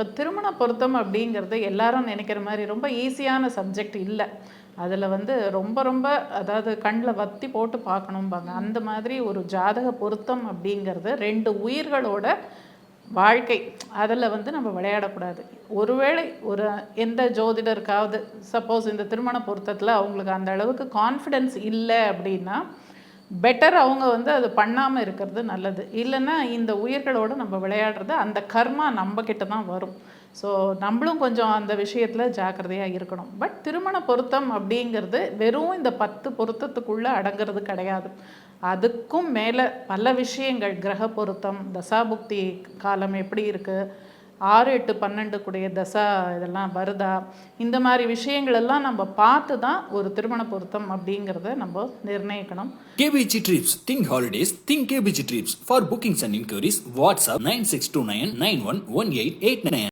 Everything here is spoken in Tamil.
இப்போ திருமண பொருத்தம் அப்படிங்கிறது எல்லாரும் நினைக்கிற மாதிரி ரொம்ப ஈஸியான சப்ஜெக்ட் இல்லை. அதில் வந்து ரொம்ப ரொம்ப அதாவது கண்ணில் வத்தி போட்டு பார்க்கணும்பாங்க. அந்த மாதிரி ஒரு ஜாதக பொருத்தம் அப்படிங்கிறது 2 உயிர்களோட வாழ்க்கை. அதில் வந்து நம்ம விளையாடக்கூடாது. ஒருவேளை எந்த ஜோதிடருக்காவது சப்போஸ் இந்த திருமண பொருத்தத்தில் அவங்களுக்கு அந்த அளவுக்கு கான்ஃபிடென்ஸ் இல்லை அப்படின்னா பெட்டர் அவங்க வந்து அது பண்ணாமல் இருக்கிறது நல்லது. இல்லைன்னா இந்த உயிர்களோடு நம்ம விளையாடுறது அந்த கர்மா நம்மக்கிட்ட தான் வரும். ஸோ நம்மளும் கொஞ்சம் அந்த விஷயத்தில் ஜாக்கிரதையாக இருக்கணும். பட் திருமண பொருத்தம் அப்படிங்கிறது வெறும் இந்த 10 பொருத்தத்துக்குள்ளே அடங்கிறது கிடையாது. அதுக்கும் மேலே பல விஷயங்கள், கிரக பொருத்தம், தசாபுக்தி காலம் எப்படி இருக்குது, 6, 8, 12 கூடிய தசா இதெல்லாம் வருதா, இந்த மாதிரி விஷயங்கள் எல்லாம் நம்ம பார்த்து தான் ஒரு திருமண பொருத்தம் அப்படிங்கிறத நம்ம நிர்ணயிக்கணும். KBG Trips. Think holidays. Think KBG Trips. For bookings and inquiries, WhatsApp 9629 911889.